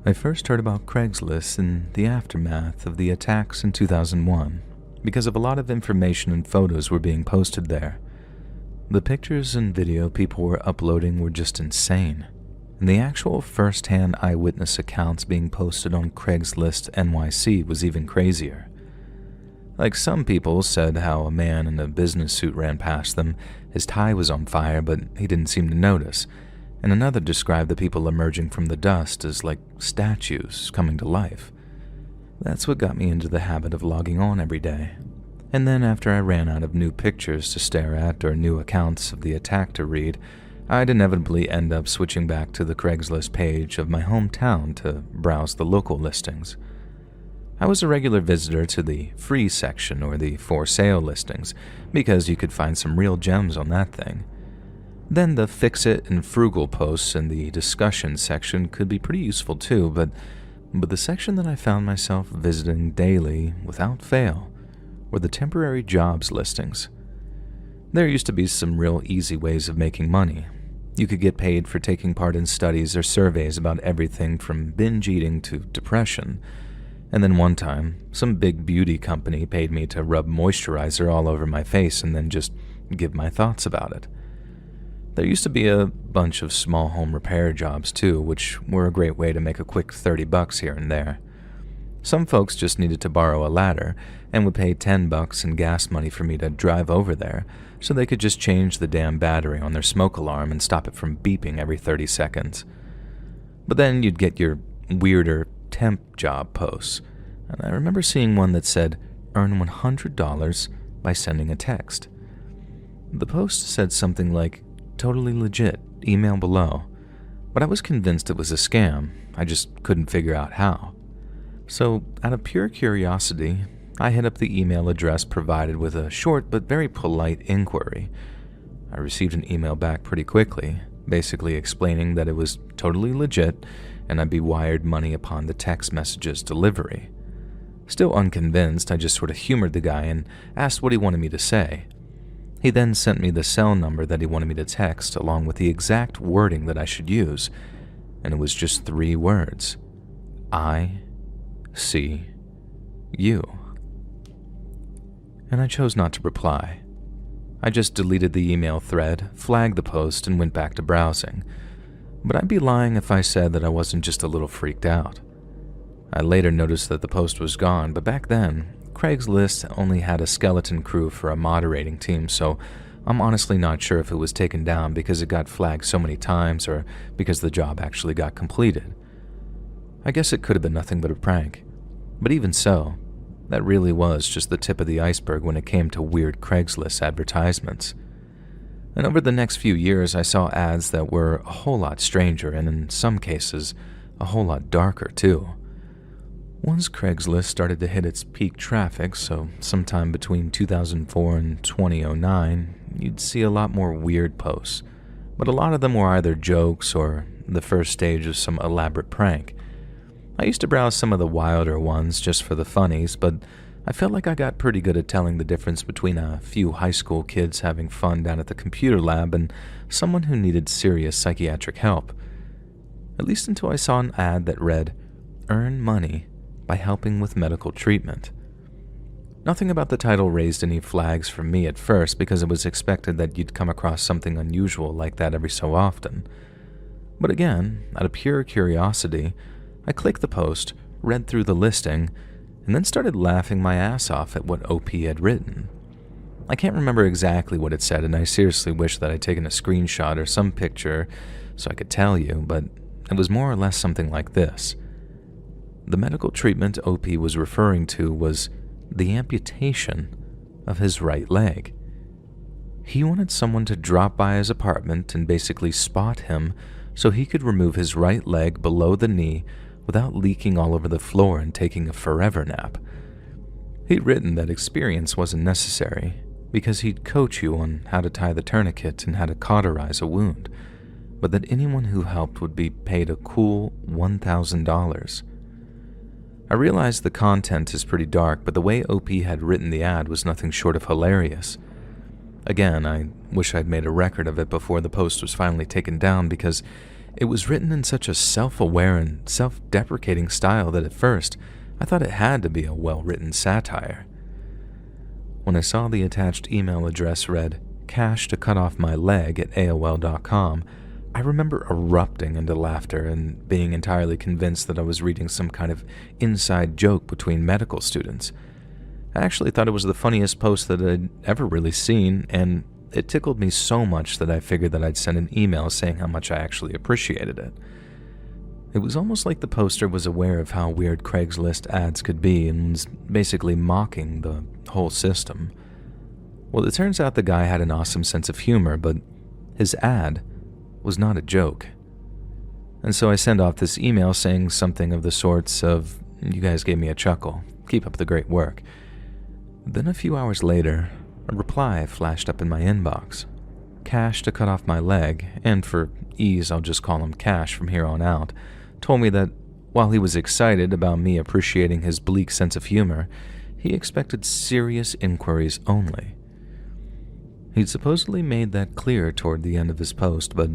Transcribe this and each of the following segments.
I first heard about Craigslist in the aftermath of the attacks in 2001 because of a lot of information and photos were being posted there. The pictures and video people were uploading were just insane, and the actual first-hand eyewitness accounts being posted on Craigslist NYC was even crazier. Like, some people said how a man in a business suit ran past them, his tie was on fire but he didn't seem to notice, and another described the people emerging from the dust as like statues coming to life. That's what got me into the habit of logging on every day. And then after I ran out of new pictures to stare at or new accounts of the attack to read, I'd inevitably end up switching back to the Craigslist page of my hometown to browse the local listings. I was a regular visitor to the free section or the for sale listings because you could find some real gems on that thing. Then the fix-it and frugal posts in the discussion section could be pretty useful too, but the section that I found myself visiting daily without fail were the temporary jobs listings. There used to be some real easy ways of making money. You could get paid for taking part in studies or surveys about everything from binge eating to depression. And then one time, some big beauty company paid me to rub moisturizer all over my face and then just give my thoughts about it. There used to be a bunch of small home repair jobs too, which were a great way to make a quick $30 here and there. Some folks just needed to borrow a ladder and would pay $10 in gas money for me to drive over there so they could just change the damn battery on their smoke alarm and stop it from beeping every 30 seconds. But then you'd get your weirder temp job posts, and I remember seeing one that said, "Earn $100 by sending a text." The post said something like, "Totally legit, email below," but I was convinced it was a scam. I just couldn't figure out how. So, out of pure curiosity, I hit up the email address provided with a short but very polite inquiry. I received an email back pretty quickly, basically explaining that it was totally legit and I'd be wired money upon the text message's delivery. Still unconvinced, I just sort of humored the guy and asked what he wanted me to say. He then sent me the cell number that he wanted me to text, along with the exact wording that I should use, and it was just 3 words: I see you. And I chose not to reply. I just deleted the email thread, flagged the post, and went back to browsing. But I'd be lying if I said that I wasn't just a little freaked out. I later noticed that the post was gone, but back then, Craigslist only had a skeleton crew for a moderating team, so I'm honestly not sure if it was taken down because it got flagged so many times or because the job actually got completed. I guess it could have been nothing but a prank. But even so, that really was just the tip of the iceberg when it came to weird Craigslist advertisements. And over the next few years, I saw ads that were a whole lot stranger and in some cases, a whole lot darker too. Once Craigslist started to hit its peak traffic, so sometime between 2004 and 2009, you'd see a lot more weird posts, but a lot of them were either jokes or the first stage of some elaborate prank. I used to browse some of the wilder ones just for the funnies, but I felt like I got pretty good at telling the difference between a few high school kids having fun down at the computer lab and someone who needed serious psychiatric help. At least until I saw an ad that read, "Earn money by helping with medical treatment." Nothing about the title raised any flags for me at first because it was expected that you'd come across something unusual like that every so often. But again, out of pure curiosity, I clicked the post, read through the listing, and then started laughing my ass off at what OP had written. I can't remember exactly what it said, and I seriously wish that I'd taken a screenshot or some picture so I could tell you, but it was more or less something like this. The medical treatment OP was referring to was the amputation of his right leg. He wanted someone to drop by his apartment and basically spot him so he could remove his right leg below the knee without leaking all over the floor and taking a forever nap. He'd written that experience wasn't necessary because he'd coach you on how to tie the tourniquet and how to cauterize a wound, but that anyone who helped would be paid a cool $1,000. I realized the content is pretty dark, but the way OP had written the ad was nothing short of hilarious. Again, I wish I'd made a record of it before the post was finally taken down because It was written in such a self-aware and self-deprecating style that at first I thought it had to be a well-written satire. When I saw the attached email address read, "cash to cut off my leg" at AOL.com, I remember erupting into laughter and being entirely convinced that I was reading some kind of inside joke between medical students. I actually thought it was the funniest post that I'd ever really seen, and it tickled me so much that I figured that I'd send an email saying how much I actually appreciated it. It was almost like the poster was aware of how weird Craigslist ads could be and was basically mocking the whole system. Well, it turns out the guy had an awesome sense of humor, but his ad was not a joke. And so I send off this email saying something of the sorts of, "You guys gave me a chuckle. Keep up the great work." Then a few hours later, a reply flashed up in my inbox. Cash to cut off my leg, and for ease I'll just call him Cash from here on out, told me that while he was excited about me appreciating his bleak sense of humor, he expected serious inquiries only. He'd supposedly made that clear toward the end of his post, but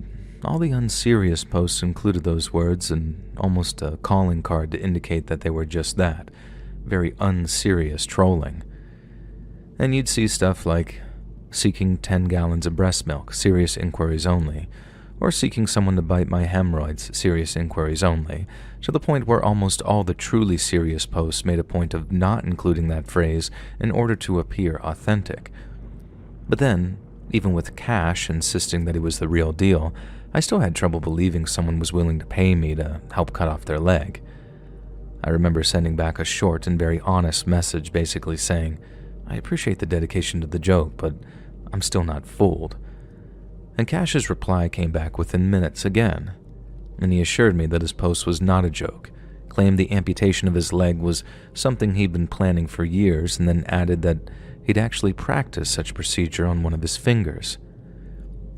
all the unserious posts included those words and almost a calling card to indicate that they were just that, very unserious trolling. And you'd see stuff like seeking 10 gallons of breast milk, serious inquiries only, or seeking someone to bite my hemorrhoids, serious inquiries only, to the point where almost all the truly serious posts made a point of not including that phrase in order to appear authentic. But then, even with Cash insisting that he was the real deal, I still had trouble believing someone was willing to pay me to help cut off their leg. I remember sending back a short and very honest message basically saying, "I appreciate the dedication to the joke, but I'm still not fooled." And Cash's reply came back within minutes again, and he assured me that his post was not a joke, claimed the amputation of his leg was something he'd been planning for years, and then added that he'd actually practiced such procedure on one of his fingers.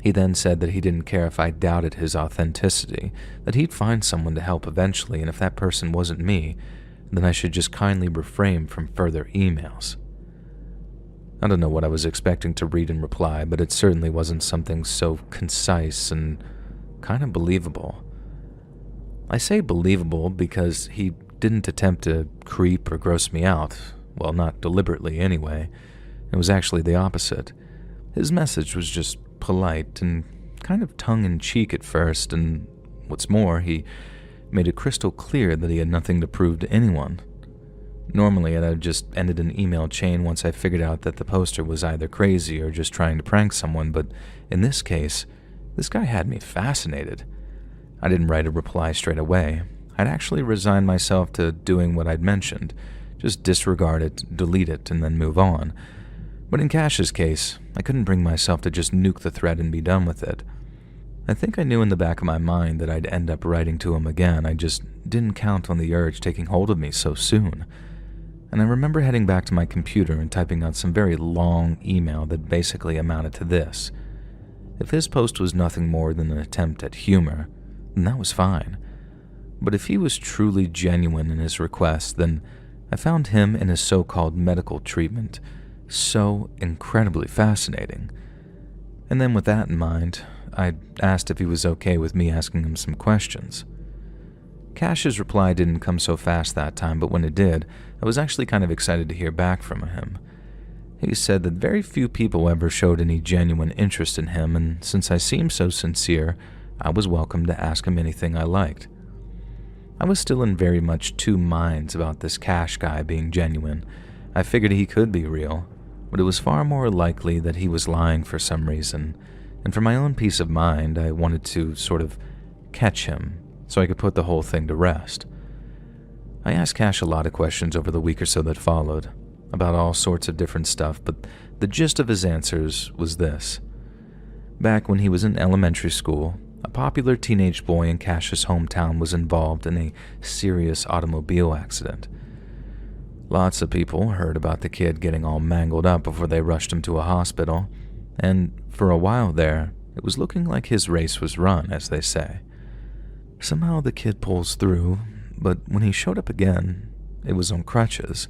He then said that he didn't care if I doubted his authenticity, that he'd find someone to help eventually, and if that person wasn't me, then I should just kindly refrain from further emails. I don't know what I was expecting to read in reply, but it certainly wasn't something so concise and kind of believable. I say believable because he didn't attempt to creep or gross me out, well, not deliberately anyway. It was actually the opposite. His message was just polite and kind of tongue-in-cheek at first, and what's more, he made it crystal clear that he had nothing to prove to anyone. Normally, I'd have just ended an email chain once I figured out that the poster was either crazy or just trying to prank someone, but in this case, this guy had me fascinated. I didn't write a reply straight away. I'd actually resigned myself to doing what I'd mentioned, just disregard it, delete it, and then move on. But in Cash's case, I couldn't bring myself to just nuke the thread and be done with it. I think I knew in the back of my mind that I'd end up writing to him again. I just didn't count on the urge taking hold of me so soon. And I remember heading back to my computer and typing out some very long email that basically amounted to this. If his post was nothing more than an attempt at humor, then that was fine. But if he was truly genuine in his request, then I found him and his so-called medical treatment so incredibly fascinating. And then with that in mind, I asked if he was okay with me asking him some questions. Cash's reply didn't come so fast that time, but when it did, I was actually kind of excited to hear back from him. He said that very few people ever showed any genuine interest in him, and since I seemed so sincere, I was welcome to ask him anything I liked. I was still in very much two minds about this Cash guy being genuine. I figured he could be real, but it was far more likely that he was lying for some reason, and for my own peace of mind, I wanted to sort of catch him so I could put the whole thing to rest. I asked Cash a lot of questions over the week or so that followed, about all sorts of different stuff, but the gist of his answers was this. Back when he was in elementary school, a popular teenage boy in Cash's hometown was involved in a serious automobile accident. Lots of people heard about the kid getting all mangled up before they rushed him to a hospital, and for a while there, it was looking like his race was run, as they say. Somehow the kid pulls through, but when he showed up again, it was on crutches,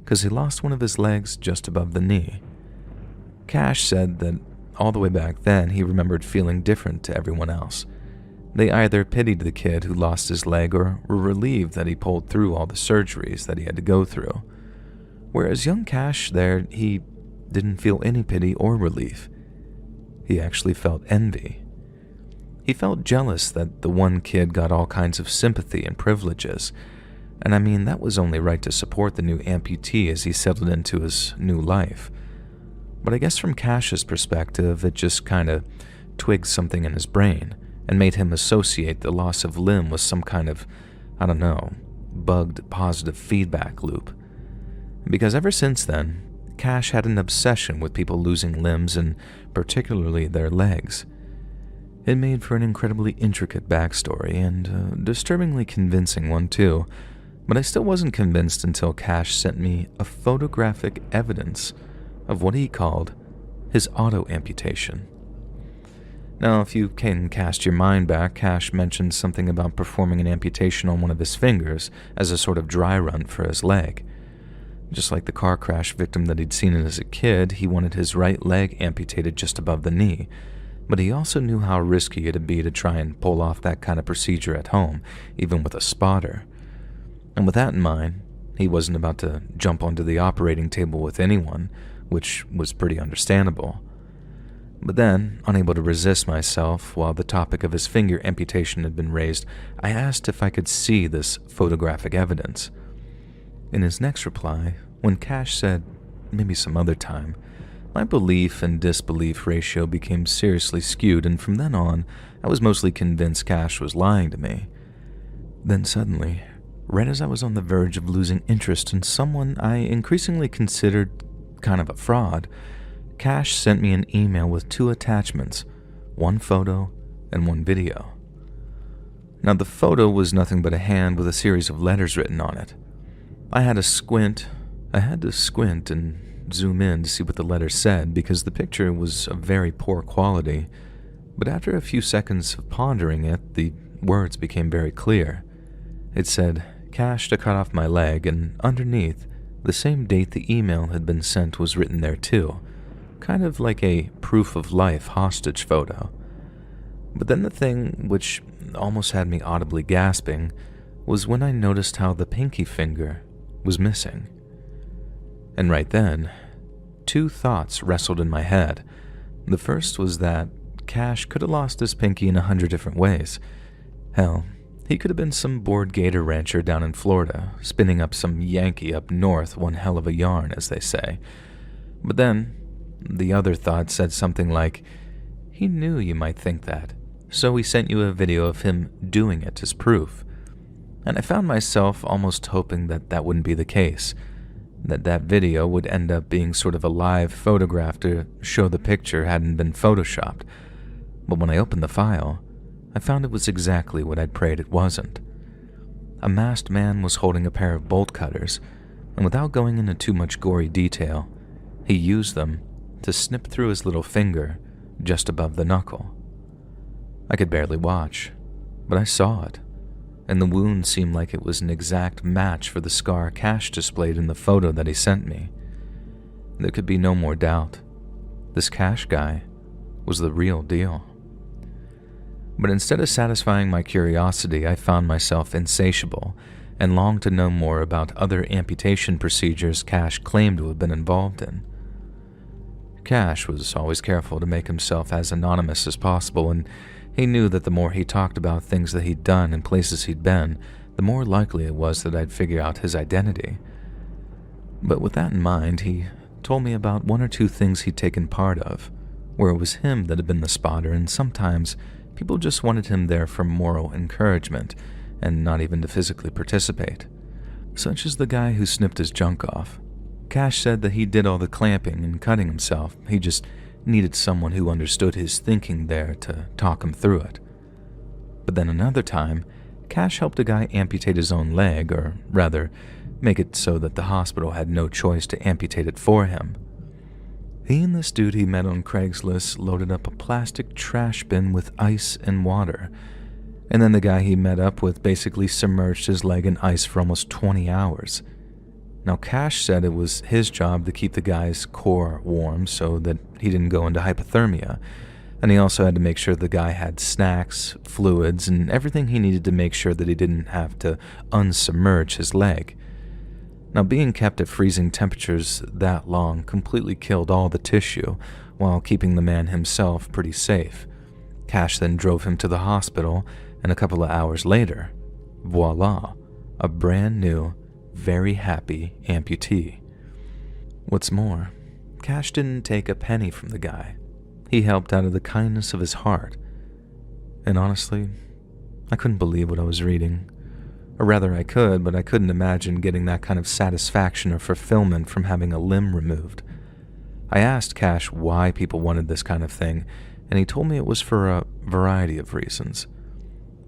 because he lost one of his legs just above the knee. Cash said that all the way back then he remembered feeling different to everyone else, They either pitied the kid who lost his leg or were relieved that he pulled through all the surgeries that he had to go through. Whereas young Cash there, he didn't feel any pity or relief. He actually felt envy. He felt jealous that the one kid got all kinds of sympathy and privileges, and I mean that was only right to support the new amputee as he settled into his new life. But I guess from Cash's perspective, it just kinda twigged something in his brain and made him associate the loss of limb with some kind of, I don't know, bugged positive feedback loop. Because ever since then, Cash had an obsession with people losing limbs and particularly their legs. It made for an incredibly intricate backstory and a disturbingly convincing one too, but I still wasn't convinced until Cash sent me a photographic evidence of what he called his auto amputation. Now, if you can cast your mind back, Cash mentioned something about performing an amputation on one of his fingers as a sort of dry run for his leg. Just like the car crash victim that he'd seen as a kid, he wanted his right leg amputated just above the knee, but he also knew how risky it'd be to try and pull off that kind of procedure at home, even with a spotter. And with that in mind, he wasn't about to jump onto the operating table with anyone, which was pretty understandable. But then, unable to resist myself while the topic of his finger amputation had been raised, I asked if I could see this photographic evidence. In his next reply, when Cash said, maybe some other time, my belief and disbelief ratio became seriously skewed, and from then on, I was mostly convinced Cash was lying to me. Then suddenly, right as I was on the verge of losing interest in someone I increasingly considered kind of a fraud, Cash sent me an email with 2 attachments, 1 photo and 1 video. Now the photo was nothing but a hand with a series of letters written on it. I had to squint and zoom in to see what the letters said because the picture was of very poor quality, but after a few seconds of pondering it, the words became very clear. It said, "Cash to cut off my leg," and underneath, the same date the email had been sent was written there too, kind of like a proof-of-life hostage photo. But then the thing which almost had me audibly gasping was when I noticed how the pinky finger was missing. And right then, 2 thoughts wrestled in my head. The first was that Cash could have lost his pinky in 100 different ways. Hell, he could have been some bored gator rancher down in Florida, spinning up some Yankee up north one hell of a yarn, as they say. But then, the other thought said something like, he knew you might think that, so he sent you a video of him doing it as proof. And I found myself almost hoping that that wouldn't be the case, that video would end up being sort of a live photograph to show the picture hadn't been photoshopped. But when I opened the file, I found it was exactly what I'd prayed it wasn't. A masked man was holding a pair of bolt cutters, and without going into too much gory detail, he used them to snip through his little finger just above the knuckle. I could barely watch, but I saw it, and the wound seemed like it was an exact match for the scar Cash displayed in the photo that he sent me. There could be no more doubt. This Cash guy was the real deal. But instead of satisfying my curiosity, I found myself insatiable and longed to know more about other amputation procedures Cash claimed to have been involved in. Cash was always careful to make himself as anonymous as possible, and he knew that the more he talked about things that he'd done and places he'd been, the more likely it was that I'd figure out his identity. But with that in mind, he told me about 1 or 2 things he'd taken part of, where it was him that had been the spotter, and sometimes people just wanted him there for moral encouragement and not even to physically participate. Such as the guy who snipped his junk off. Cash said that he did all the clamping and cutting himself. He just needed someone who understood his thinking there to talk him through it. But then another time, Cash helped a guy amputate his own leg, or rather, make it so that the hospital had no choice to amputate it for him. He and this dude he met on Craigslist loaded up a plastic trash bin with ice and water, and then the guy he met up with basically submerged his leg in ice for almost 20 hours. Now, Cash said it was his job to keep the guy's core warm so that he didn't go into hypothermia, And he also had to make sure the guy had snacks, fluids, and everything he needed to make sure that he didn't have to unsubmerge his leg. Now, being kept at freezing temperatures that long completely killed all the tissue, while keeping the man himself pretty safe. Cash then drove him to the hospital, and a couple of hours later, voila, a brand new, very happy amputee. What's more, Cash didn't take a penny from the guy. He helped out of the kindness of his heart. And honestly, I couldn't believe what I was reading. Or rather, I could, but I couldn't imagine getting that kind of satisfaction or fulfillment from having a limb removed. I asked Cash why people wanted this kind of thing, and he told me it was for a variety of reasons.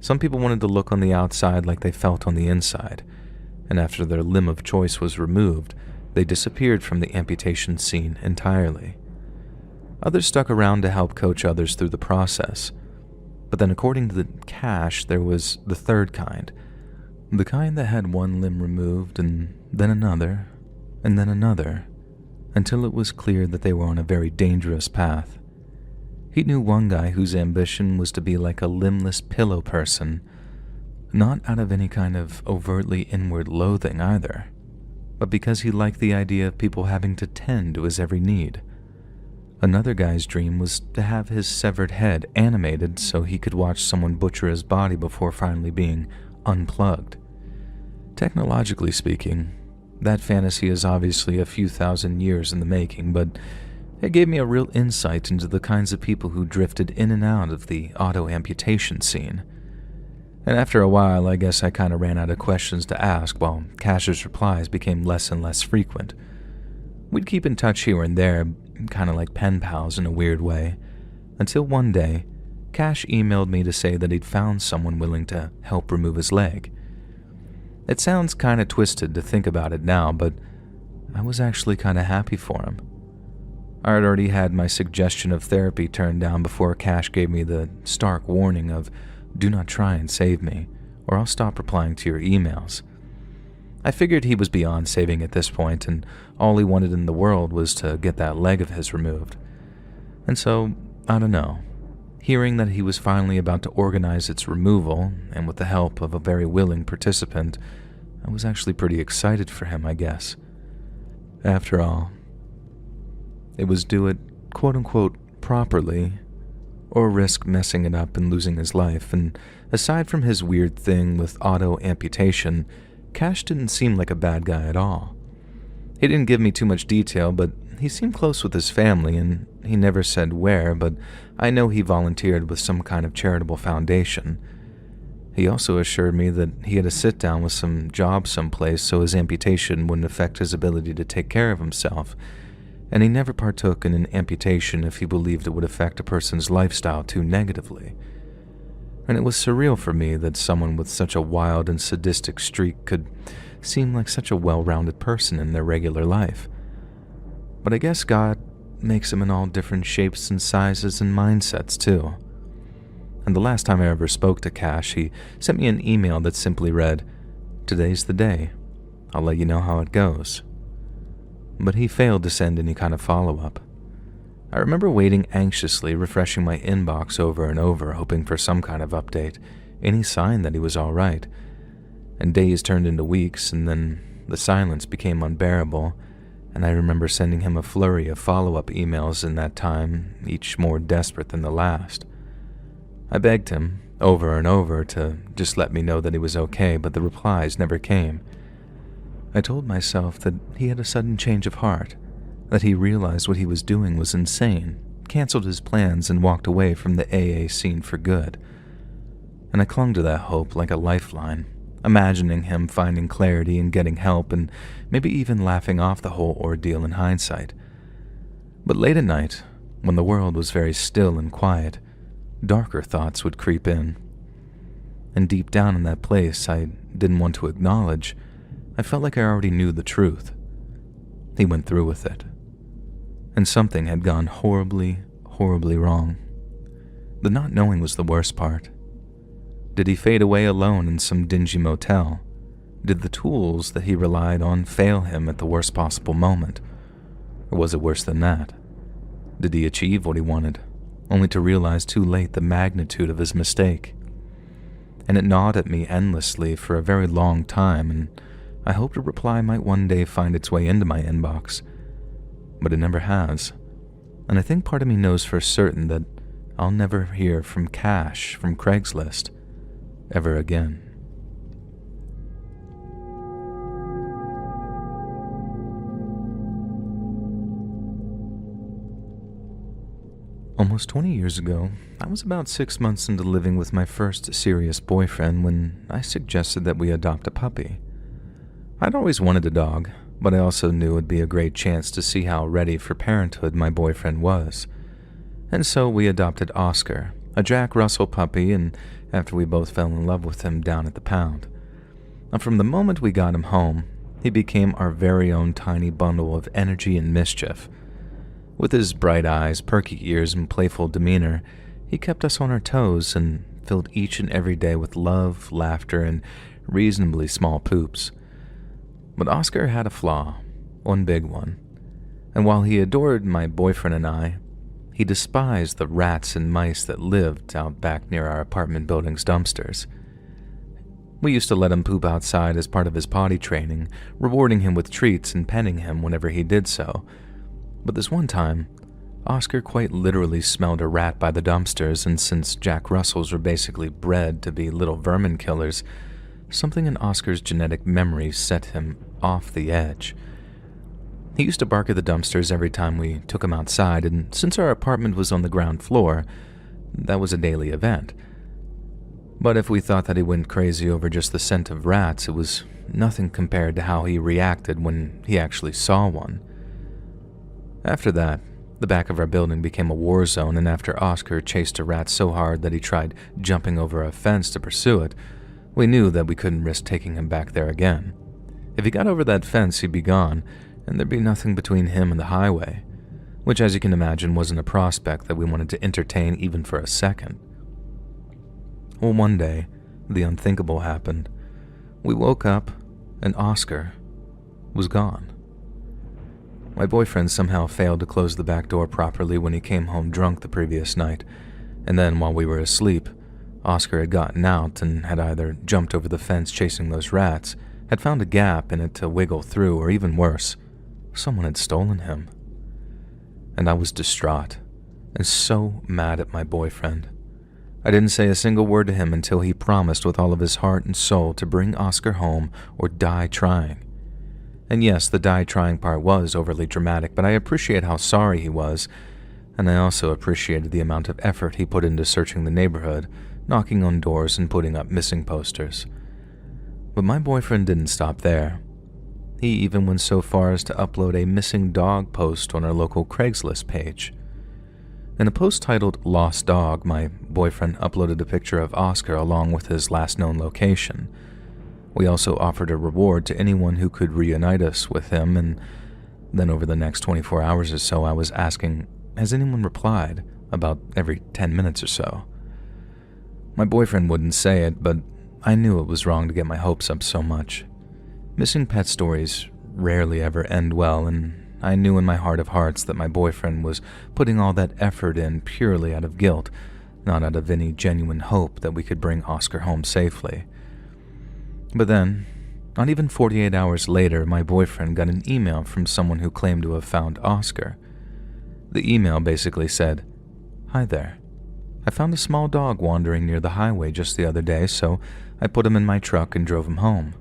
Some people wanted to look on the outside like they felt on the inside, and after their limb of choice was removed, they disappeared from the amputation scene entirely. Others stuck around to help coach others through the process. But then according to the Cash, there was the third kind. The kind that had one limb removed, and then another, until it was clear that they were on a very dangerous path. He knew one guy whose ambition was to be like a limbless pillow person, not out of any kind of overtly inward loathing either, but because he liked the idea of people having to tend to his every need. Another guy's dream was to have his severed head animated so he could watch someone butcher his body before finally being unplugged. Technologically speaking, that fantasy is obviously a few thousand years in the making, but it gave me a real insight into the kinds of people who drifted in and out of the auto-amputation scene. And after a while, I guess I kind of ran out of questions to ask while Cash's replies became less and less frequent. We'd keep in touch here and there, kind of like pen pals in a weird way, until one day, Cash emailed me to say that he'd found someone willing to help remove his leg. It sounds kind of twisted to think about it now, but I was actually kind of happy for him. I had already had my suggestion of therapy turned down before Cash gave me the stark warning of, "Do not try and save me, or I'll stop replying to your emails." I figured he was beyond saving at this point, and all he wanted in the world was to get that leg of his removed. And so, I don't know. Hearing that he was finally about to organize its removal, and with the help of a very willing participant, I was actually pretty excited for him, I guess. After all, it was do it quote-unquote properly, or risk messing it up and losing his life, and aside from his weird thing with auto-amputation, Cash didn't seem like a bad guy at all. He didn't give me too much detail, but he seemed close with his family, and he never said where, but I know he volunteered with some kind of charitable foundation. He also assured me that he had a sit-down with some job someplace so his amputation wouldn't affect his ability to take care of himself, and he never partook in an amputation if he believed it would affect a person's lifestyle too negatively. And it was surreal for me that someone with such a wild and sadistic streak could seem like such a well-rounded person in their regular life. But I guess God makes them in all different shapes and sizes and mindsets too. And the last time I ever spoke to Cash, he sent me an email that simply read, "Today's the day. I'll let you know how it goes." But he failed to send any kind of follow-up. I remember waiting anxiously, refreshing my inbox over and over, hoping for some kind of update, any sign that he was all right. And days turned into weeks, and then the silence became unbearable, and I remember sending him a flurry of follow-up emails in that time, each more desperate than the last. I begged him, over and over, to just let me know that he was okay, but the replies never came. I told myself that he had a sudden change of heart, that he realized what he was doing was insane, canceled his plans, and walked away from the AA scene for good. And I clung to that hope like a lifeline, imagining him finding clarity and getting help, and maybe even laughing off the whole ordeal in hindsight. But late at night, when the world was very still and quiet, darker thoughts would creep in. And deep down in that place I didn't want to acknowledge, I felt like I already knew the truth. He went through with it. And something had gone horribly, horribly wrong. The not knowing was the worst part. Did he fade away alone in some dingy motel? Did the tools that he relied on fail him at the worst possible moment? Or was it worse than that? Did he achieve what he wanted? only to realize too late the magnitude of his mistake. And it gnawed at me endlessly for a very long time, and I hoped a reply might one day find its way into my inbox. But it never has. And I think part of me knows for certain that I'll never hear from Cash from Craigslist ever again. Almost 20 years ago, I was about 6 months into living with my first serious boyfriend when I suggested that we adopt a puppy. I'd always wanted a dog, but I also knew it would be a great chance to see how ready for parenthood my boyfriend was. And so we adopted Oscar, a Jack Russell puppy, and after we both fell in love with him down at the pound. And from the moment we got him home, he became our very own tiny bundle of energy and mischief. With his bright eyes, perky ears, and playful demeanor, he kept us on our toes and filled each and every day with love, laughter, and reasonably small poops. But Oscar had a flaw, one big one, and while he adored my boyfriend and I, he despised the rats and mice that lived out back near our apartment building's dumpsters. We used to let him poop outside as part of his potty training, rewarding him with treats and petting him whenever he did so. But this one time, Oscar quite literally smelled a rat by the dumpsters, and since Jack Russells were basically bred to be little vermin killers, something in Oscar's genetic memory set him off the edge. He used to bark at the dumpsters every time we took him outside, and since our apartment was on the ground floor, that was a daily event. But if we thought that he went crazy over just the scent of rats, it was nothing compared to how he reacted when he actually saw one. After that, the back of our building became a war zone, and after Oscar chased a rat so hard that he tried jumping over a fence to pursue it, we knew that we couldn't risk taking him back there again. If he got over that fence, he'd be gone, and there'd be nothing between him and the highway, which, as you can imagine, wasn't a prospect that we wanted to entertain even for a second. Well, one day, the unthinkable happened. We woke up, and Oscar was gone. My boyfriend somehow failed to close the back door properly when he came home drunk the previous night, and then while we were asleep, Oscar had gotten out and had either jumped over the fence chasing those rats, had found a gap in it to wiggle through, or even worse, someone had stolen him. And I was distraught and so mad at my boyfriend. I didn't say a single word to him until he promised with all of his heart and soul to bring Oscar home or die trying. And yes, the die trying part was overly dramatic, but I appreciate how sorry he was, and I also appreciated the amount of effort he put into searching the neighborhood, knocking on doors and putting up missing posters. But my boyfriend didn't stop there. He even went so far as to upload a missing dog post on our local Craigslist page. In a post titled Lost Dog, my boyfriend uploaded a picture of Oscar along with his last known location. We also offered a reward to anyone who could reunite us with him, and then over the next 24 hours or so, I was asking, has anyone replied, about every 10 minutes or so. My boyfriend wouldn't say it, but I knew it was wrong to get my hopes up so much. Missing pet stories rarely ever end well, and I knew in my heart of hearts that my boyfriend was putting all that effort in purely out of guilt, not out of any genuine hope that we could bring Oscar home safely. But then, not even 48 hours later, my boyfriend got an email from someone who claimed to have found Oscar. The email basically said, "Hi there. I found a small dog wandering near the highway just the other day, so I put him in my truck and drove him home."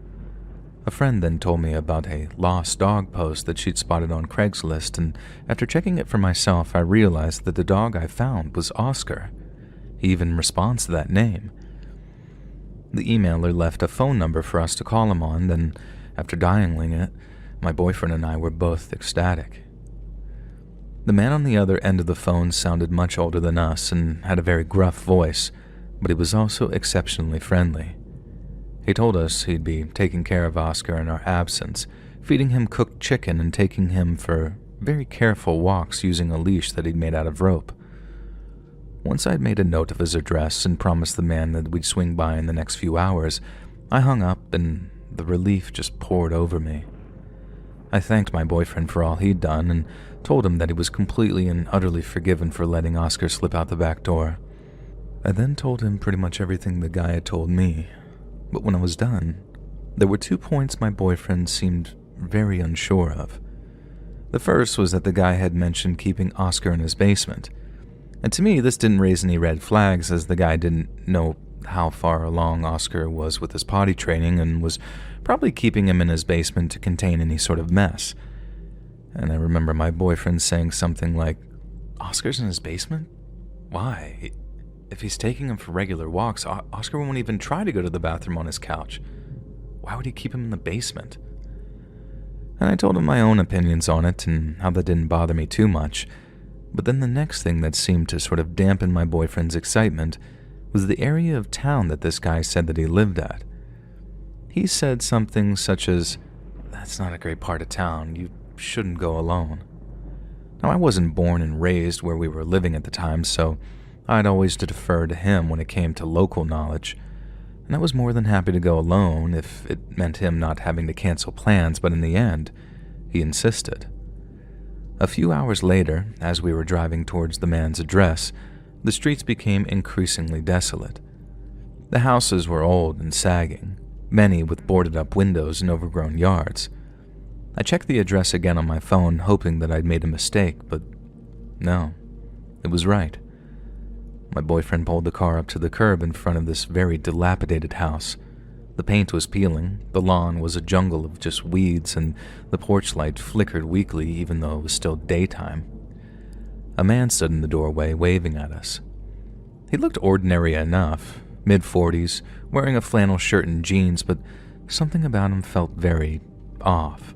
A friend then told me about a lost dog post that she'd spotted on Craigslist, and after checking it for myself, I realized that the dog I found was Oscar. He even responds to that name. The emailer left a phone number for us to call him on, then, after dialing it, my boyfriend and I were both ecstatic. The man on the other end of the phone sounded much older than us and had a very gruff voice, but he was also exceptionally friendly. He told us he'd be taking care of Oscar in our absence, feeding him cooked chicken and taking him for very careful walks using a leash that he'd made out of rope. Once I'd made a note of his address and promised the man that we'd swing by in the next few hours, I hung up and the relief just poured over me. I thanked my boyfriend for all he'd done and told him that he was completely and utterly forgiven for letting Oscar slip out the back door. I then told him pretty much everything the guy had told me, but when I was done, there were 2 points my boyfriend seemed very unsure of. The first was that the guy had mentioned keeping Oscar in his basement, and to me this didn't raise any red flags as the guy didn't know how far along Oscar was with his potty training and was probably keeping him in his basement to contain any sort of mess. And I remember my boyfriend saying something like, "Oscar's in his basement? Why? If he's taking him for regular walks, Oscar won't even try to go to the bathroom on his couch. Why would he keep him in the basement?" And I told him my own opinions on it and how that didn't bother me too much. But then the next thing that seemed to sort of dampen my boyfriend's excitement was the area of town that this guy said that he lived at. He said something such as, "That's not a great part of town. You shouldn't go alone." Now, I wasn't born and raised where we were living at the time, so I'd always defer to him when it came to local knowledge, and I was more than happy to go alone if it meant him not having to cancel plans, but in the end, he insisted. A few hours later, as we were driving towards the man's address, the streets became increasingly desolate. The houses were old and sagging, many with boarded-up windows and overgrown yards. I checked the address again on my phone, hoping that I'd made a mistake, but no, it was right. My boyfriend pulled the car up to the curb in front of this very dilapidated house. The paint was peeling, the lawn was a jungle of just weeds, and the porch light flickered weakly even though it was still daytime. A man stood in the doorway, waving at us. He looked ordinary enough, mid-40s, wearing a flannel shirt and jeans, but something about him felt very off.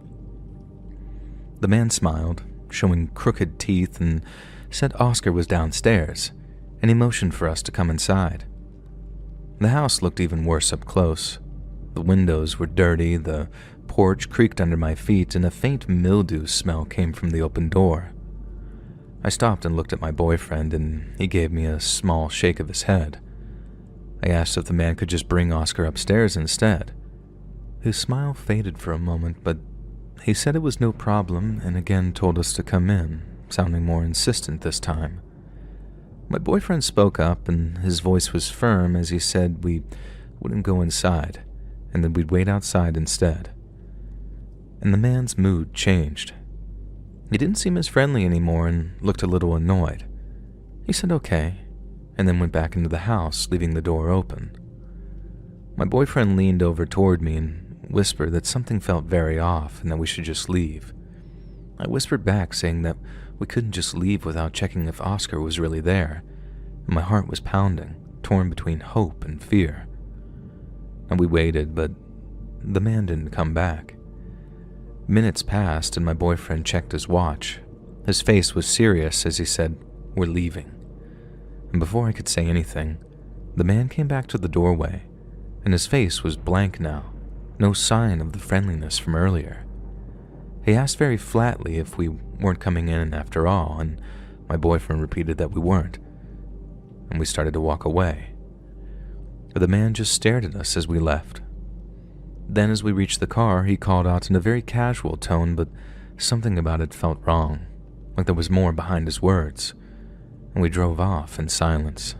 The man smiled, showing crooked teeth, and said Oscar was downstairs, and he motioned for us to come inside. The house looked even worse up close. The windows were dirty, the porch creaked under my feet, and a faint mildew smell came from the open door. I stopped and looked at my boyfriend, and he gave me a small shake of his head. I asked if the man could just bring Oscar upstairs instead. His smile faded for a moment, but he said it was no problem and again told us to come in, sounding more insistent this time. My boyfriend spoke up, and his voice was firm as he said we wouldn't go inside, and that we'd wait outside instead. And the man's mood changed. He didn't seem as friendly anymore and looked a little annoyed. He said okay, and then went back into the house, leaving the door open. My boyfriend leaned over toward me and whispered that something felt very off and that we should just leave. I whispered back, saying that we couldn't just leave without checking if Oscar was really there, and my heart was pounding, torn between hope and fear. And we waited, but the man didn't come back. Minutes passed, and my boyfriend checked his watch. His face was serious as he said, "We're leaving." And before I could say anything, the man came back to the doorway, and his face was blank now, no sign of the friendliness from earlier. He asked very flatly if we weren't coming in after all, and my boyfriend repeated that we weren't, and we started to walk away. But the man just stared at us as we left. Then as we reached the car, he called out in a very casual tone, but something about it felt wrong, like there was more behind his words, and we drove off in silence.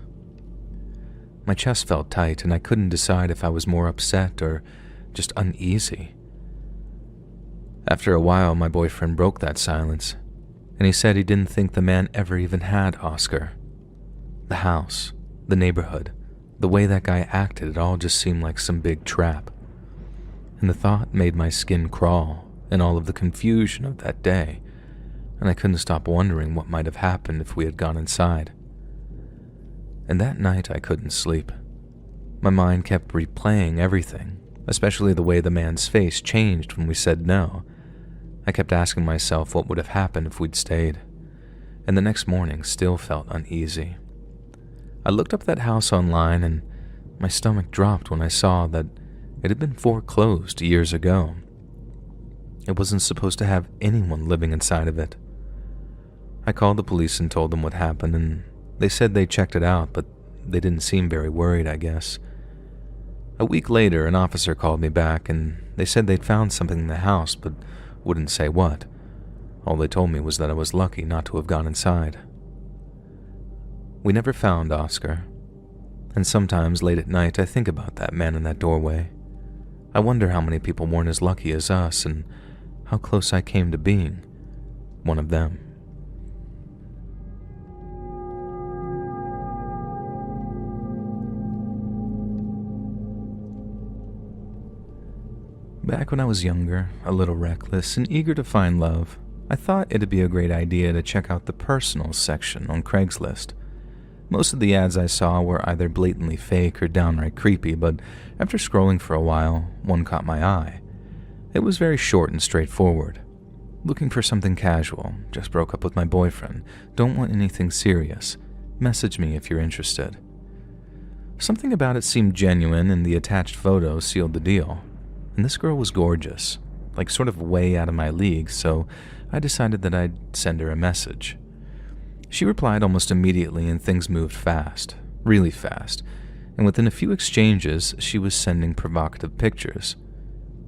My chest felt tight, and I couldn't decide if I was more upset or just uneasy. After a while, my boyfriend broke that silence, and he said he didn't think the man ever even had Oscar. The house, the neighborhood, the way that guy acted, it all just seemed like some big trap. And the thought made my skin crawl in all of the confusion of that day, and I couldn't stop wondering what might have happened if we had gone inside. And that night I couldn't sleep. My mind kept replaying everything, especially the way the man's face changed when we said no. I kept asking myself what would have happened if we'd stayed, and the next morning still felt uneasy. I looked up that house online, and my stomach dropped when I saw that it had been foreclosed years ago. It wasn't supposed to have anyone living inside of it. I called the police and told them what happened, and they said they checked it out, but they didn't seem very worried, I guess. A week later, an officer called me back, and they said they'd found something in the house, but wouldn't say what. All they told me was that I was lucky not to have gone inside. We never found Oscar, and sometimes late at night I think about that man in that doorway. I wonder how many people weren't as lucky as us and how close I came to being one of them. Back when I was younger, a little reckless and eager to find love, I thought it'd be a great idea to check out the personal section on Craigslist. Most of the ads I saw were either blatantly fake or downright creepy, but after scrolling for a while, one caught my eye. It was very short and straightforward. Looking for something casual, just broke up with my boyfriend, don't want anything serious, message me if you're interested. Something about it seemed genuine and the attached photo sealed the deal. And this girl was gorgeous, like sort of way out of my league, so I decided that I'd send her a message. She replied almost immediately and things moved fast, really fast, and within a few exchanges she was sending provocative pictures.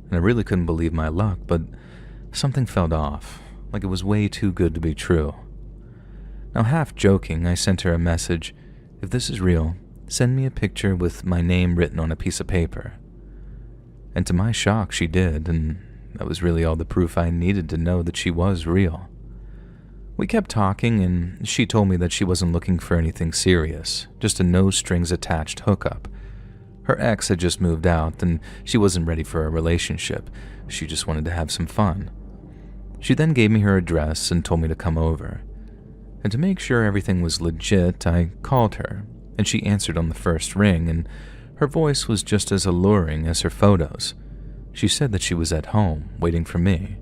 And I really couldn't believe my luck, but something felt off, like it was way too good to be true. Now, half joking, I sent her a message, "If this is real, send me a picture with my name written on a piece of paper." And to my shock, she did, and that was really all the proof I needed to know that she was real. We kept talking, and she told me that she wasn't looking for anything serious, just a no-strings-attached hookup. Her ex had just moved out, and she wasn't ready for a relationship. She just wanted to have some fun. She then gave me her address and told me to come over. And to make sure everything was legit, I called her, and she answered on the first ring, and her voice was just as alluring as her photos. She said that she was at home, waiting for me.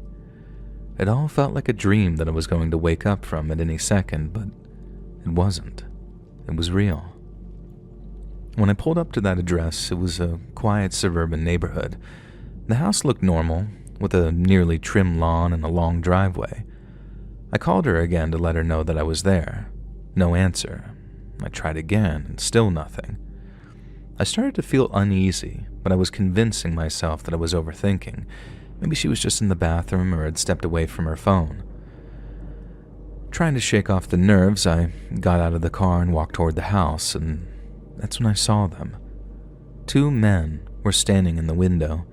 It all felt like a dream that I was going to wake up from at any second, but it wasn't. It was real. When I pulled up to that address, it was a quiet suburban neighborhood. The house looked normal, with a nearly trim lawn and a long driveway. I called her again to let her know that I was there. No answer. I tried again, and still nothing. I started to feel uneasy, but I was convincing myself that I was overthinking. Maybe she was just in the bathroom or had stepped away from her phone. Trying to shake off the nerves, I got out of the car and walked toward the house, and that's when I saw them. 2 men were standing in the window,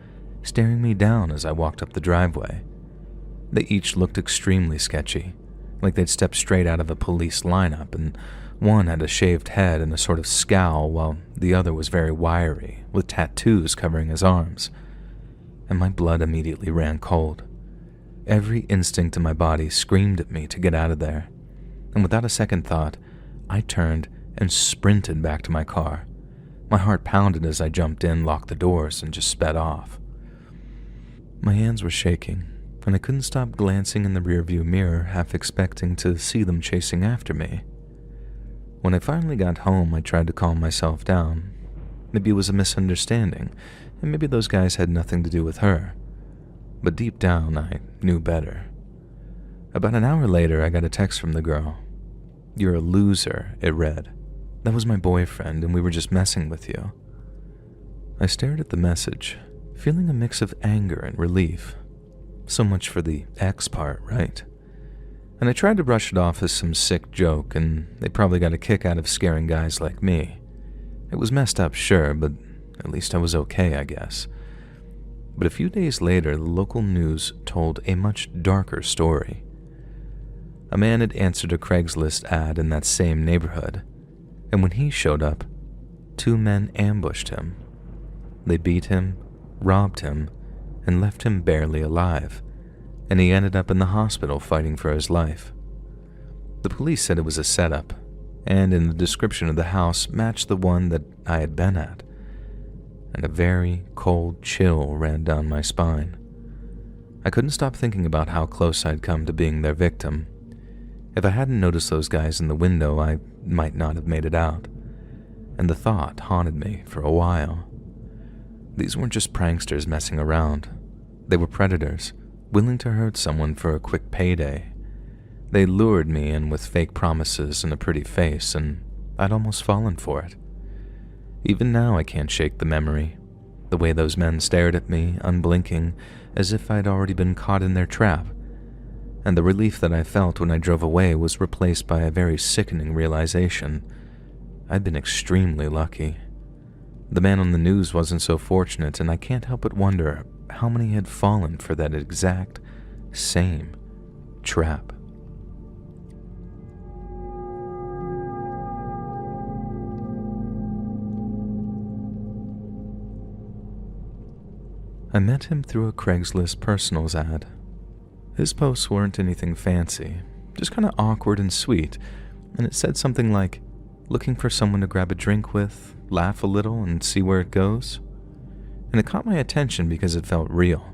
staring me down as I walked up the driveway. They each looked extremely sketchy, like they'd stepped straight out of a police lineup, and one had a shaved head and a sort of scowl, while the other was very wiry, with tattoos covering his arms. And my blood immediately ran cold. Every instinct in my body screamed at me to get out of there. And without a second thought, I turned and sprinted back to my car. My heart pounded as I jumped in, locked the doors, and just sped off. My hands were shaking, and I couldn't stop glancing in the rearview mirror, half expecting to see them chasing after me. When I finally got home, I tried to calm myself down. Maybe it was a misunderstanding, and maybe those guys had nothing to do with her. But deep down, I knew better. About an hour later, I got a text from the girl. "You're a loser," it read. "That was my boyfriend, and we were just messing with you." I stared at the message, feeling a mix of anger and relief. So much for the ex part, right? And I tried to brush it off as some sick joke, and they probably got a kick out of scaring guys like me. It was messed up, sure, but at least I was okay, I guess. But a few days later, the local news told a much darker story. A man had answered a Craigslist ad in that same neighborhood, and when he showed up, 2 men ambushed him. They beat him, robbed him, and left him barely alive, and he ended up in the hospital fighting for his life. The police said it was a setup, and in the description of the house matched the one that I had been at, and a very cold chill ran down my spine. I couldn't stop thinking about how close I'd come to being their victim. If I hadn't noticed those guys in the window, I might not have made it out, and the thought haunted me for a while. These weren't just pranksters messing around. They were predators, willing to hurt someone for a quick payday. They lured me in with fake promises and a pretty face, and I'd almost fallen for it. Even now I can't shake the memory. The way those men stared at me, unblinking, as if I'd already been caught in their trap. And the relief that I felt when I drove away was replaced by a very sickening realization. I'd been extremely lucky. The man on the news wasn't so fortunate, and I can't help but wonder how many had fallen for that exact same trap. I met him through a Craigslist personals ad. His posts weren't anything fancy, just kind of awkward and sweet, and it said something like, looking for someone to grab a drink with, laugh a little, and see where it goes. And it caught my attention because it felt real.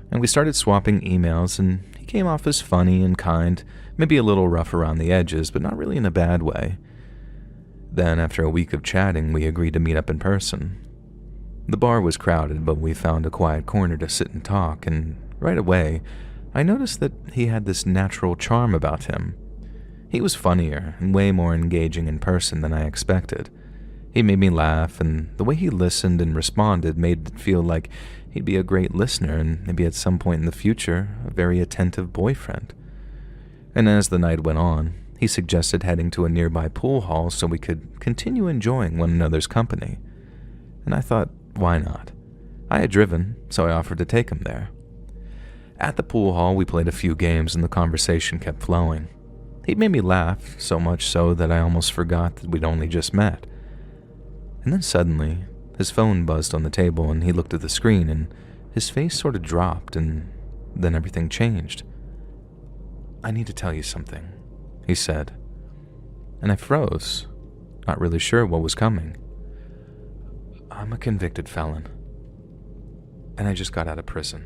And we started swapping emails, and he came off as funny and kind, maybe a little rough around the edges, but not really in a bad way. Then, after a week of chatting, we agreed to meet up in person. The bar was crowded, but we found a quiet corner to sit and talk, and right away, I noticed that he had this natural charm about him. He was funnier and way more engaging in person than I expected. He made me laugh, and the way he listened and responded made it feel like he'd be a great listener and maybe at some point in the future, a very attentive boyfriend. And as the night went on, he suggested heading to a nearby pool hall so we could continue enjoying one another's company. And I thought, why not? I had driven, so I offered to take him there. At the pool hall, we played a few games and the conversation kept flowing. He made me laugh, so much so that I almost forgot that we'd only just met. And then suddenly, his phone buzzed on the table and he looked at the screen and his face sort of dropped and then everything changed. "I need to tell you something," he said. And I froze, not really sure what was coming. "I'm a convicted felon, and I just got out of prison."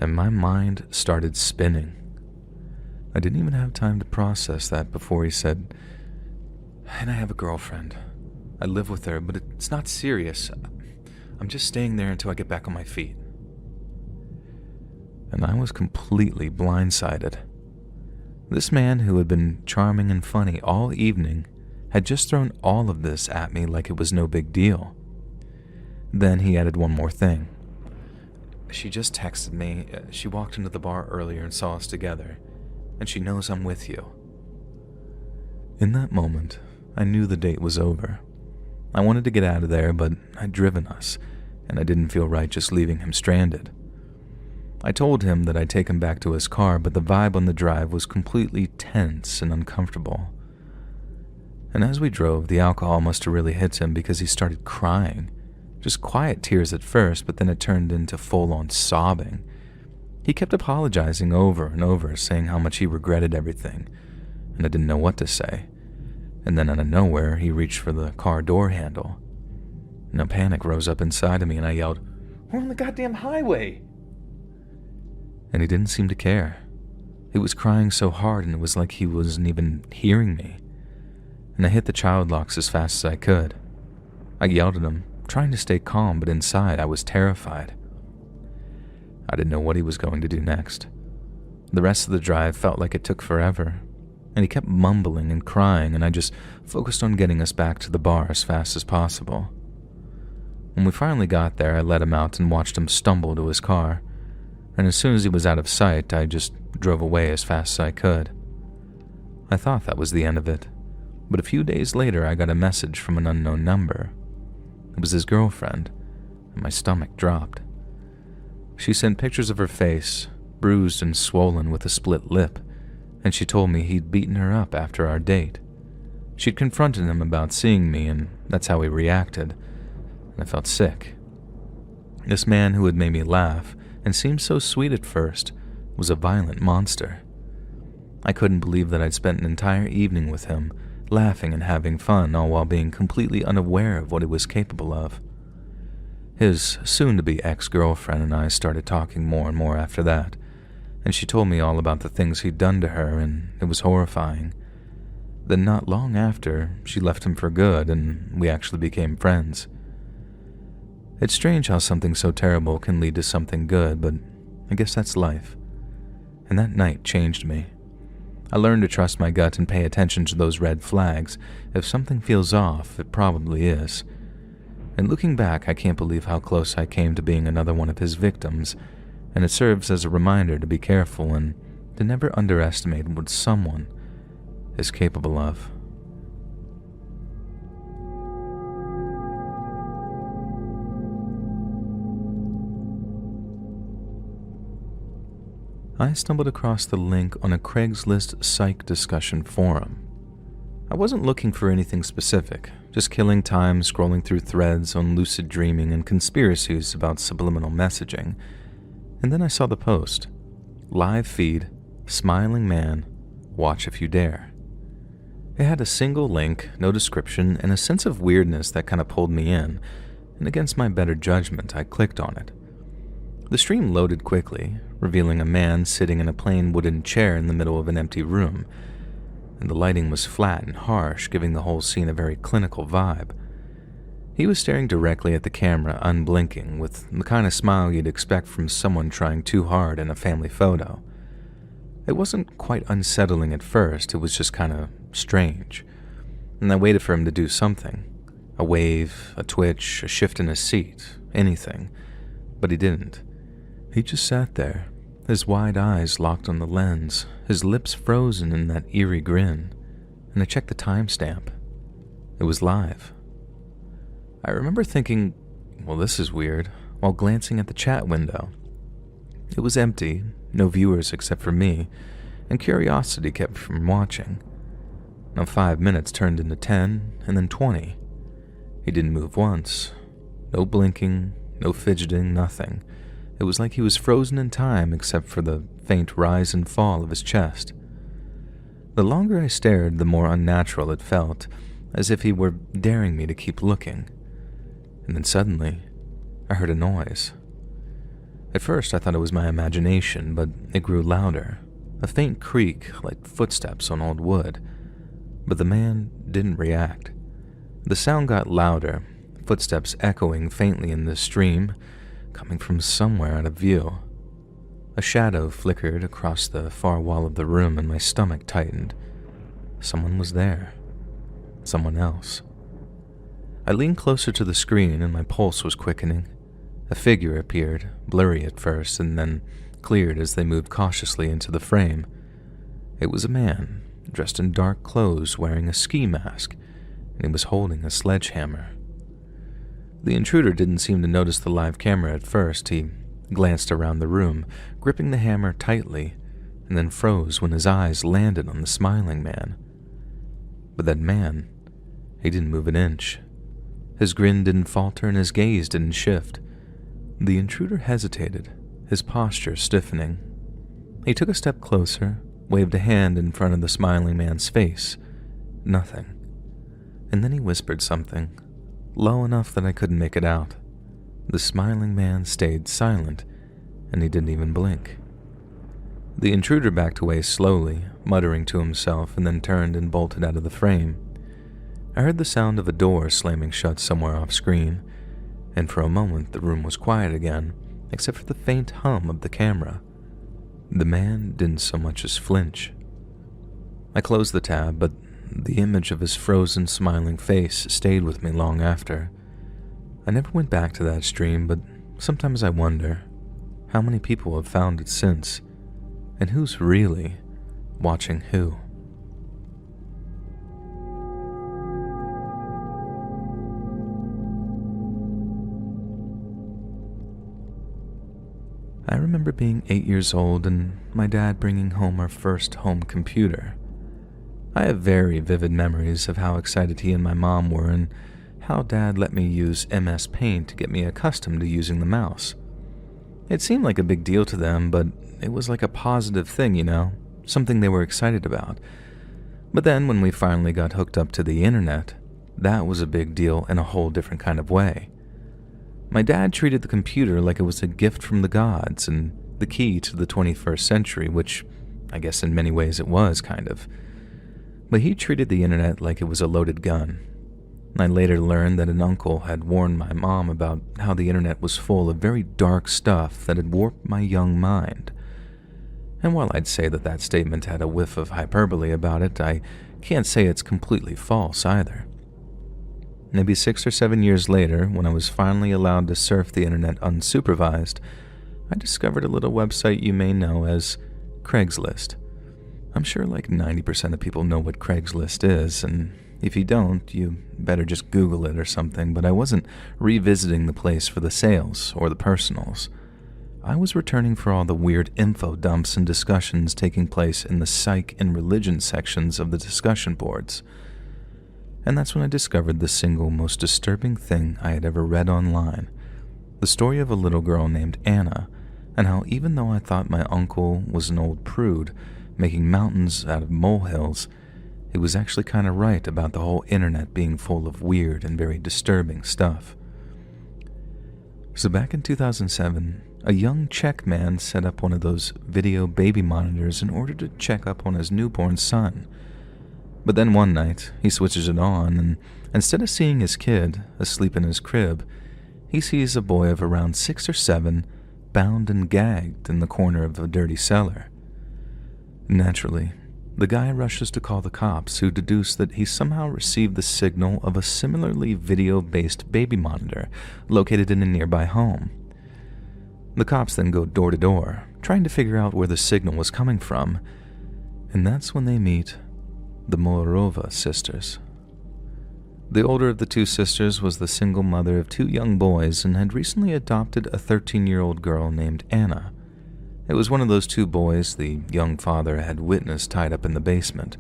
And my mind started spinning. I didn't even have time to process that before he said, "And I have a girlfriend. I live with her, but it's not serious. I'm just staying there until I get back on my feet." And I was completely blindsided. This man who had been charming and funny all evening had just thrown all of this at me like it was no big deal. Then he added one more thing. "She just texted me. She walked into the bar earlier and saw us together, and she knows I'm with you." In that moment, I knew the date was over. I wanted to get out of there, but I'd driven us, and I didn't feel right just leaving him stranded. I told him that I'd take him back to his car, but the vibe on the drive was completely tense and uncomfortable. And as we drove, the alcohol must have really hit him because he started crying. Just quiet tears at first, but then it turned into full-on sobbing. He kept apologizing over and over, saying how much he regretted everything, and I didn't know what to say. And then out of nowhere, he reached for the car door handle. And a panic rose up inside of me, and I yelled, "We're on the goddamn highway!" And he didn't seem to care. He was crying so hard, and it was like he wasn't even hearing me. And I hit the child locks as fast as I could. I yelled at him, trying to stay calm, but inside I was terrified. I didn't know what he was going to do next. The rest of the drive felt like it took forever, and he kept mumbling and crying, and I just focused on getting us back to the bar as fast as possible. When we finally got there, I let him out and watched him stumble to his car, and as soon as he was out of sight, I just drove away as fast as I could. I thought that was the end of it, but a few days later I got a message from an unknown number. It was his girlfriend, and my stomach dropped. She sent pictures of her face, bruised and swollen with a split lip, and she told me he'd beaten her up after our date. She'd confronted him about seeing me, and that's how he reacted, and I felt sick. This man who had made me laugh and seemed so sweet at first was a violent monster. I couldn't believe that I'd spent an entire evening with him, laughing and having fun, all while being completely unaware of what he was capable of. His soon-to-be ex-girlfriend and I started talking more and more after that, and she told me all about the things he'd done to her, and it was horrifying. Then not long after, she left him for good, and we actually became friends. It's strange how something so terrible can lead to something good, but I guess that's life. And that night changed me. I learned to trust my gut and pay attention to those red flags. If something feels off, it probably is. And looking back, I can't believe how close I came to being another one of his victims, and it serves as a reminder to be careful and to never underestimate what someone is capable of. I stumbled across the link on a Craigslist psych discussion forum. I wasn't looking for anything specific, just killing time scrolling through threads on lucid dreaming and conspiracies about subliminal messaging. And then I saw the post. Live feed, smiling man, watch if you dare. It had a single link, no description, and a sense of weirdness that kind of pulled me in, and against my better judgment, I clicked on it. The stream loaded quickly, revealing a man sitting in a plain wooden chair in the middle of an empty room, and the lighting was flat and harsh, giving the whole scene a very clinical vibe. He was staring directly at the camera, unblinking, with the kind of smile you'd expect from someone trying too hard in a family photo. It wasn't quite unsettling at first, it was just kind of strange, and I waited for him to do something. A wave, a twitch, a shift in his seat, anything, but he didn't. He just sat there, his wide eyes locked on the lens, his lips frozen in that eerie grin, and I checked the timestamp. It was live. I remember thinking, well, this is weird, while glancing at the chat window. It was empty, no viewers except for me, and curiosity kept me from watching. Now 5 minutes turned into 10, and then 20. He didn't move once. No blinking, no fidgeting, nothing. It was like he was frozen in time except for the faint rise and fall of his chest. The longer I stared, the more unnatural it felt, as if he were daring me to keep looking. And then suddenly, I heard a noise. At first, I thought it was my imagination, but it grew louder, a faint creak like footsteps on old wood. But the man didn't react. The sound got louder, footsteps echoing faintly in the stream, coming from somewhere out of view. A shadow flickered across the far wall of the room and my stomach tightened. Someone was there. Someone else. I leaned closer to the screen and my pulse was quickening. A figure appeared, blurry at first, and then cleared as they moved cautiously into the frame. It was a man, dressed in dark clothes, wearing a ski mask, and he was holding a sledgehammer. The intruder didn't seem to notice the live camera at first. He glanced around the room, gripping the hammer tightly, and then froze when his eyes landed on the smiling man. But that man, he didn't move an inch. His grin didn't falter and his gaze didn't shift. The intruder hesitated, his posture stiffening. He took a step closer, waved a hand in front of the smiling man's face. Nothing. And then he whispered something, low enough that I couldn't make it out. The smiling man stayed silent, and he didn't even blink. The intruder backed away slowly, muttering to himself, and then turned and bolted out of the frame. I heard the sound of a door slamming shut somewhere off screen, and for a moment the room was quiet again, except for the faint hum of the camera. The man didn't so much as flinch. I closed the tab, but the image of his frozen, smiling face stayed with me long after. I never went back to that stream, but sometimes I wonder how many people have found it since, and who's really watching who. I remember being 8 years old and my dad bringing home our first home computer. I have very vivid memories of how excited he and my mom were and how Dad let me use MS Paint to get me accustomed to using the mouse. It seemed like a big deal to them, but it was like a positive thing, you know, something they were excited about. But then when we finally got hooked up to the internet, that was a big deal in a whole different kind of way. My dad treated the computer like it was a gift from the gods and the key to the 21st century, which I guess in many ways it was, kind of. But he treated the internet like it was a loaded gun. I later learned that an uncle had warned my mom about how the internet was full of very dark stuff that had warped my young mind. And while I'd say that that statement had a whiff of hyperbole about it, I can't say it's completely false either. Maybe 6 or 7 years later, when I was finally allowed to surf the internet unsupervised, I discovered a little website you may know as Craigslist. I'm sure like 90% of people know what Craigslist is, and if you don't, you better just Google it or something, but I wasn't revisiting the place for the sales or the personals. I was returning for all the weird info dumps and discussions taking place in the psych and religion sections of the discussion boards. And that's when I discovered the single most disturbing thing I had ever read online. The story of a little girl named Anna, and how even though I thought my uncle was an old prude, making mountains out of molehills, he was actually kind of right about the whole internet being full of weird and very disturbing stuff. So back in 2007, a young Czech man set up one of those video baby monitors in order to check up on his newborn son. But then one night, he switches it on, and instead of seeing his kid asleep in his crib, he sees a boy of around 6 or 7 bound and gagged in the corner of a dirty cellar. Naturally, the guy rushes to call the cops, who deduce that he somehow received the signal of a similarly video-based baby monitor located in a nearby home. The cops then go door to door, trying to figure out where the signal was coming from, and that's when they meet the Moorova sisters. The older of the two sisters was the single mother of 2 young boys and had recently adopted a 13-year-old girl named Anna. It was one of those 2 boys the young father had witnessed tied up in the basement.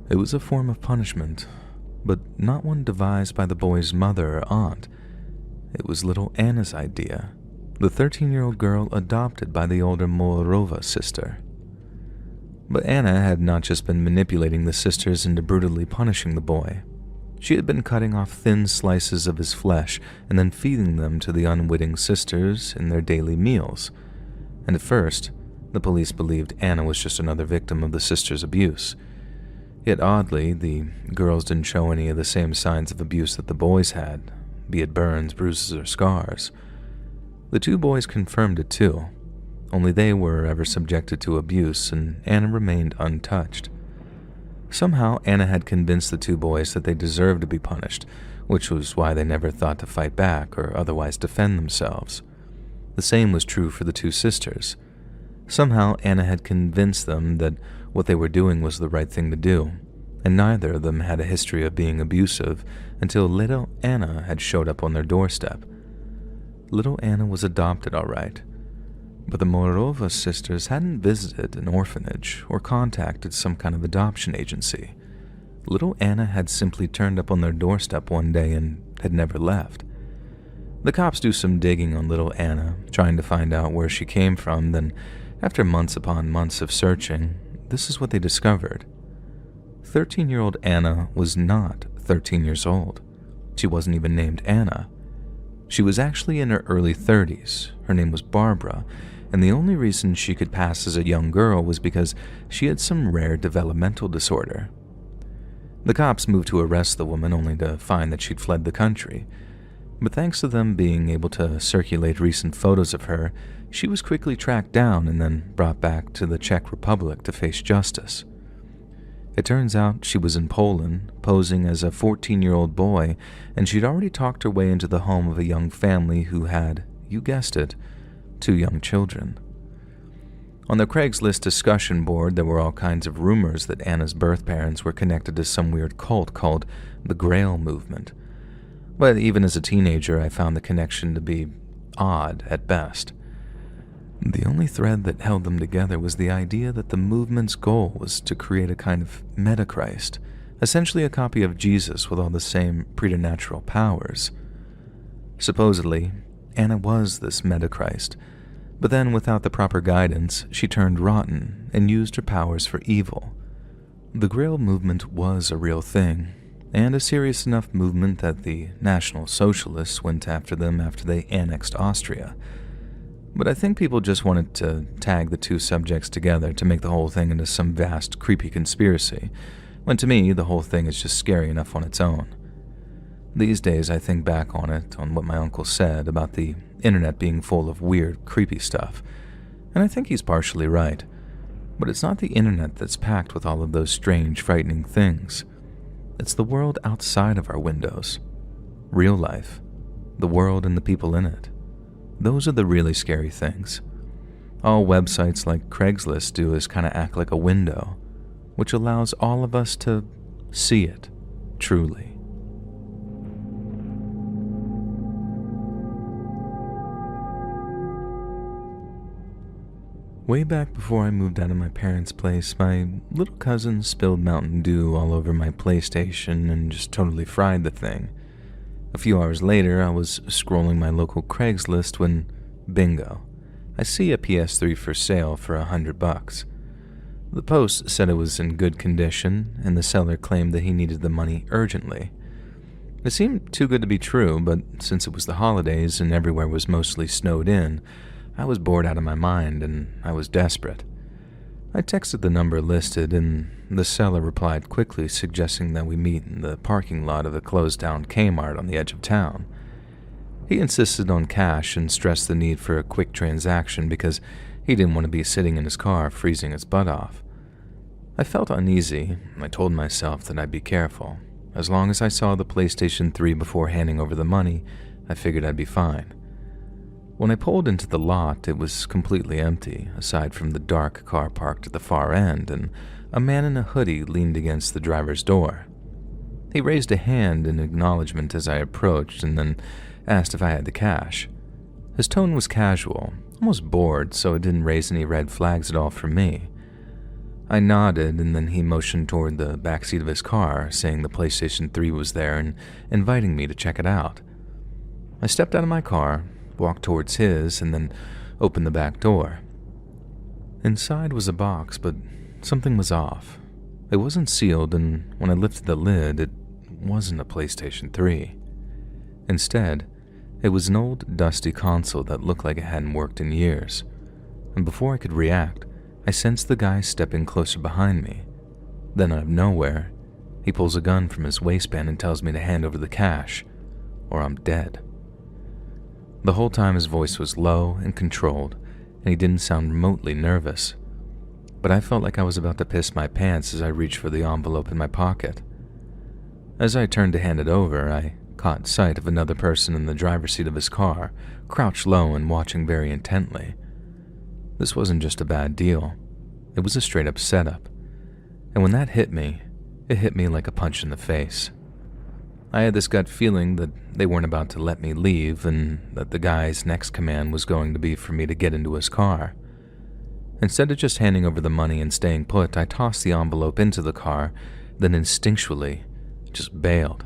It was a form of punishment, but not one devised by the boy's mother or aunt. It was little Anna's idea, the 13-year-old girl adopted by the older Moorova sister. But Anna had not just been manipulating the sisters into brutally punishing the boy. She had been cutting off thin slices of his flesh and then feeding them to the unwitting sisters in their daily meals. And at first, the police believed Anna was just another victim of the sisters' abuse. Yet oddly, the girls didn't show any of the same signs of abuse that the boys had, be it burns, bruises, or scars. The 2 boys confirmed it too, only they were ever subjected to abuse and Anna remained untouched. Somehow, Anna had convinced the 2 boys that they deserved to be punished, which was why they never thought to fight back or otherwise defend themselves. The same was true for the 2 sisters. Somehow, Anna had convinced them that what they were doing was the right thing to do, and neither of them had a history of being abusive until little Anna had showed up on their doorstep. Little Anna was adopted, all right, but the Moorova sisters hadn't visited an orphanage or contacted some kind of adoption agency. Little Anna had simply turned up on their doorstep one day and had never left. The cops do some digging on little Anna, trying to find out where she came from, then, after months upon months of searching, this is what they discovered. 13-year-old Anna was not 13 years old. She wasn't even named Anna. She was actually in her early 30s. Her name was Barbara, and the only reason she could pass as a young girl was because she had some rare developmental disorder. The cops moved to arrest the woman only to find that she'd fled the country. But thanks to them being able to circulate recent photos of her, she was quickly tracked down and then brought back to the Czech Republic to face justice. It turns out she was in Poland, posing as a 14-year-old boy, and she'd already talked her way into the home of a young family who had, you guessed it, 2 young children. On the Craigslist discussion board, there were all kinds of rumors that Anna's birth parents were connected to some weird cult called the Grail Movement. But even as a teenager, I found the connection to be odd at best. The only thread that held them together was the idea that the movement's goal was to create a kind of Metachrist, essentially a copy of Jesus with all the same preternatural powers. Supposedly, Anna was this Metachrist, but then without the proper guidance, she turned rotten and used her powers for evil. The Grail movement was a real thing, and a serious enough movement that the National Socialists went after them after they annexed Austria. But I think people just wanted to tag the 2 subjects together to make the whole thing into some vast, creepy conspiracy, when to me, the whole thing is just scary enough on its own. These days, I think back on it, on what my uncle said about the internet being full of weird, creepy stuff, and I think he's partially right. But it's not the internet that's packed with all of those strange, frightening things. It's the world outside of our windows. Real life, the world and the people in it. Those are the really scary things. All websites like Craigslist do is kind of act like a window, which allows all of us to see it, truly. Way back before I moved out of my parents' place, my little cousin spilled Mountain Dew all over my PlayStation and just totally fried the thing. A few hours later, I was scrolling my local Craigslist when, bingo, I see a PS3 for sale for $100. The post said it was in good condition, and the seller claimed that he needed the money urgently. It seemed too good to be true, but since it was the holidays and everywhere was mostly snowed in, I was bored out of my mind and I was desperate. I texted the number listed, and the seller replied quickly, suggesting that we meet in the parking lot of a closed-down Kmart on the edge of town. He insisted on cash and stressed the need for a quick transaction because he didn't want to be sitting in his car freezing his butt off. I felt uneasy. I told myself that I'd be careful. As long as I saw the PlayStation 3 before handing over the money, I figured I'd be fine. When I pulled into the lot, it was completely empty, aside from the dark car parked at the far end, and a man in a hoodie leaned against the driver's door. He raised a hand in acknowledgement as I approached, and then asked if I had the cash. His tone was casual, almost bored, so it didn't raise any red flags at all for me. I nodded, and then he motioned toward the backseat of his car, saying the PlayStation 3 was there and inviting me to check it out. I stepped out of my car, walked towards his, and then opened the back door. Inside was a box, but something was off. It wasn't sealed, and when I lifted the lid, it wasn't a PlayStation 3. Instead, it was an old, dusty console that looked like it hadn't worked in years. And before I could react, I sensed the guy stepping closer behind me. Then out of nowhere, he pulls a gun from his waistband and tells me to hand over the cash, or I'm dead. The whole time his voice was low and controlled, and he didn't sound remotely nervous. But I felt like I was about to piss my pants as I reached for the envelope in my pocket. As I turned to hand it over, I caught sight of another person in the driver's seat of his car, crouched low and watching very intently. This wasn't just a bad deal. It was a straight-up setup. And when that hit me, it hit me like a punch in the face. I had this gut feeling that they weren't about to let me leave and that the guy's next command was going to be for me to get into his car. Instead of just handing over the money and staying put, I tossed the envelope into the car, then instinctually just bailed.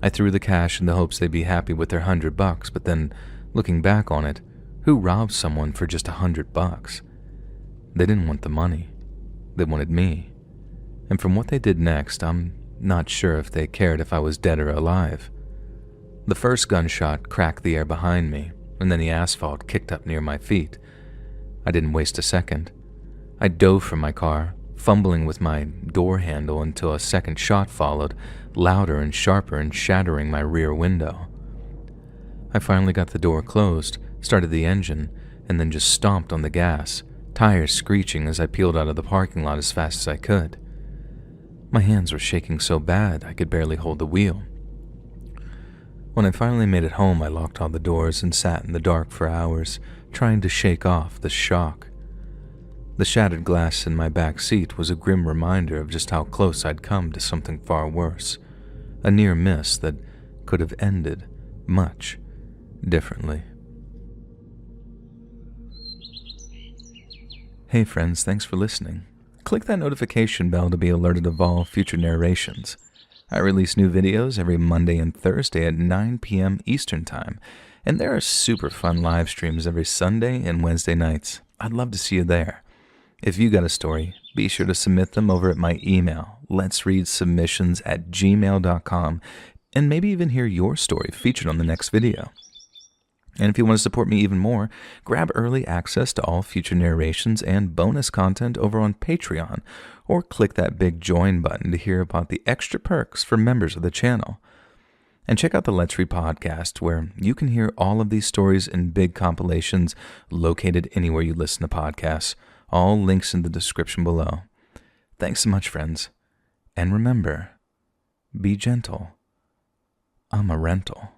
I threw the cash in the hopes they'd be happy with their $100, but then, looking back on it, who robbed someone for just $100? They didn't want the money. They wanted me. And from what they did next, I'm not sure if they cared if I was dead or alive. The first gunshot cracked the air behind me, and then the asphalt kicked up near my feet. I didn't waste a second. I dove from my car, fumbling with my door handle until a second shot followed, louder and sharper and shattering my rear window. I finally got the door closed, started the engine, and then just stomped on the gas, tires screeching as I peeled out of the parking lot as fast as I could. My hands were shaking so bad I could barely hold the wheel. When I finally made it home, I locked all the doors and sat in the dark for hours, trying to shake off the shock. The shattered glass in my back seat was a grim reminder of just how close I'd come to something far worse, a near miss that could have ended much differently. Hey friends, thanks for listening. Click that notification bell to be alerted of all future narrations. I release new videos every Monday and Thursday at 9 p.m. Eastern Time, and there are super fun live streams every Sunday and Wednesday nights. I'd love to see you there. If you got a story, be sure to submit them over at my email, letsreadsubmissions@gmail.com, and maybe even hear your story featured on the next video. And if you want to support me even more, grab early access to all future narrations and bonus content over on Patreon, or click that big join button to hear about the extra perks for members of the channel. And check out the Let's Read podcast, where you can hear all of these stories in big compilations located anywhere you listen to podcasts. All links in the description below. Thanks so much, friends. And remember, be gentle I'm a rental.